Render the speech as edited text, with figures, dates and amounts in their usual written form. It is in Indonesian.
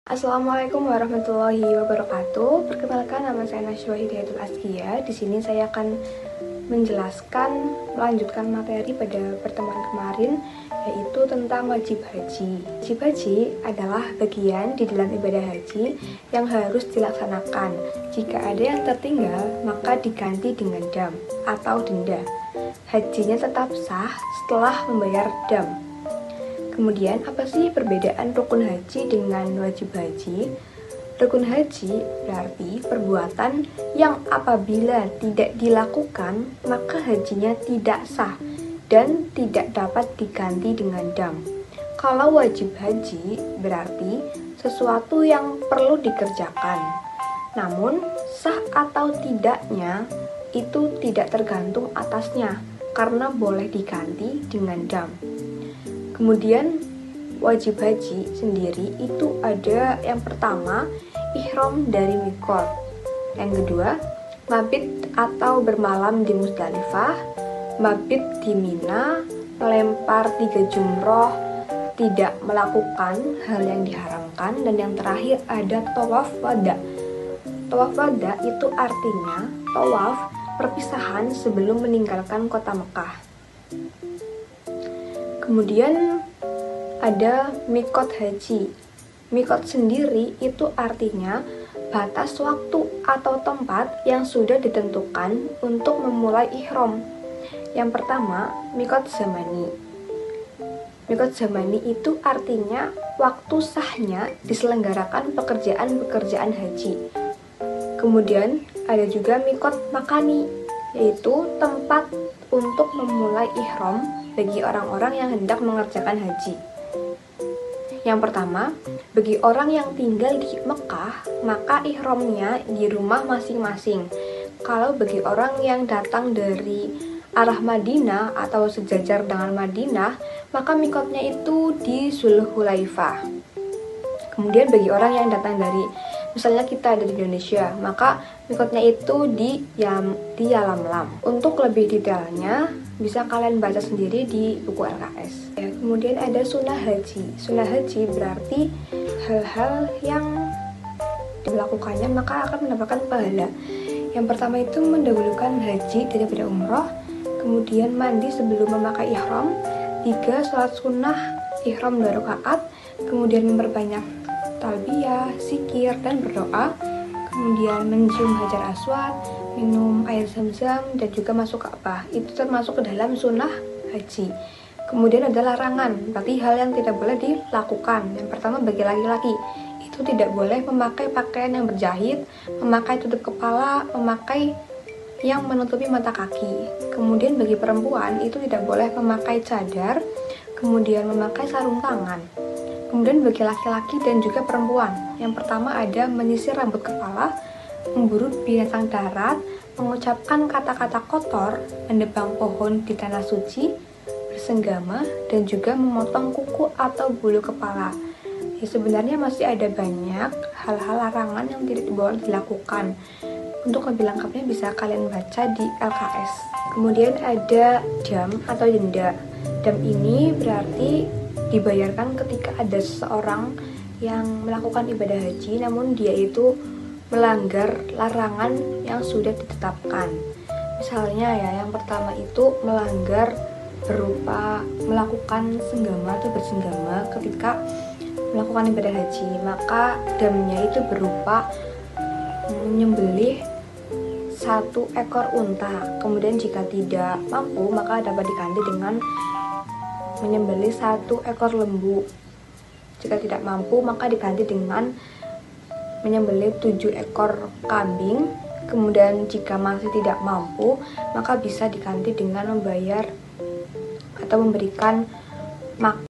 Assalamualaikum warahmatullahi wabarakatuh. Perkenalkan, nama saya Najwa Hidayatul Azkia. Di sini saya akan melanjutkan materi pada pertemuan kemarin, yaitu tentang wajib haji. Wajib haji adalah bagian di dalam ibadah haji yang harus dilaksanakan. Jika ada yang tertinggal, maka diganti dengan dam atau denda. Hajinya tetap sah setelah membayar dam. Kemudian, apa sih perbedaan rukun haji dengan wajib haji? Rukun haji berarti perbuatan yang apabila tidak dilakukan, maka hajinya tidak sah dan tidak dapat diganti dengan dam. Kalau wajib haji berarti sesuatu yang perlu dikerjakan. Namun, sah atau tidaknya itu tidak tergantung atasnya, karena boleh diganti dengan dam. Kemudian wajib haji sendiri itu ada yang pertama, ihram dari mikot. Yang kedua, mabit atau bermalam di Musdalifah, mabit di Mina, melempar 3 jumroh, tidak melakukan hal yang diharamkan, dan yang terakhir ada tawaf wada. Tawaf wada itu artinya tawaf perpisahan sebelum meninggalkan kota Mekah. Kemudian ada mikot haji. Mikot sendiri itu artinya batas waktu atau tempat yang sudah ditentukan untuk memulai ihram. Yang pertama, mikot zamani. Mikot zamani itu artinya waktu sahnya diselenggarakan pekerjaan-pekerjaan haji. Kemudian ada juga mikot makani, yaitu tempat untuk memulai ihram bagi orang-orang yang hendak mengerjakan haji. Yang pertama, bagi orang yang tinggal di Mekah, maka ihramnya di rumah masing-masing. Kalau bagi orang yang datang dari arah Madinah atau sejajar dengan Madinah, maka mikotnya itu di Zulhulaifah. Kemudian bagi orang yang datang dari, misalnya kita dari Indonesia, maka mikotnya itu di Yalamlam. Untuk lebih detailnya, bisa kalian baca sendiri di buku LKS. Kemudian ada sunnah haji. Sunnah haji berarti hal-hal yang dilakukannya maka akan mendapatkan pahala. Yang pertama itu mendahulukan haji daripada umroh, kemudian mandi sebelum memakai ihram, 3 sholat sunnah ihram 2 rakaat, kemudian memperbanyak talbiyah, zikir, dan berdoa, kemudian mencium hajar aswad, minum air zam-zam, dan juga masuk Ka'bah. Itu termasuk ke dalam sunnah haji. Kemudian ada larangan, berarti hal yang tidak boleh dilakukan. Yang pertama, bagi laki-laki itu tidak boleh memakai pakaian yang berjahit, memakai tutup kepala, memakai yang menutupi mata kaki. Kemudian bagi perempuan itu tidak boleh memakai cadar, kemudian memakai sarung tangan. Kemudian bagi laki-laki dan juga perempuan, yang pertama ada menyisir rambut kepala, memburu binatang darat, mengucapkan kata-kata kotor, mendebang pohon di tanah suci, bersenggama, dan juga memotong kuku atau bulu kepala. Ya, sebenarnya masih ada banyak hal-hal larangan yang tidak boleh dilakukan. Untuk lebih lengkapnya bisa kalian baca di LKS. Kemudian ada dam atau denda. Dam ini berarti dibayarkan ketika ada seseorang yang melakukan ibadah haji namun dia itu melanggar larangan yang sudah ditetapkan. Misalnya ya, yang pertama itu melanggar berupa melakukan senggama atau bersenggama ketika melakukan ibadah haji, maka damnya itu berupa menyembelih 1 ekor unta. Kemudian jika tidak mampu, maka dapat diganti dengan menyembelih 1 ekor lembu. Jika tidak mampu, maka diganti dengan menyembelih 7 ekor kambing. Kemudian jika masih tidak mampu, maka bisa diganti dengan membayar atau memberikan makan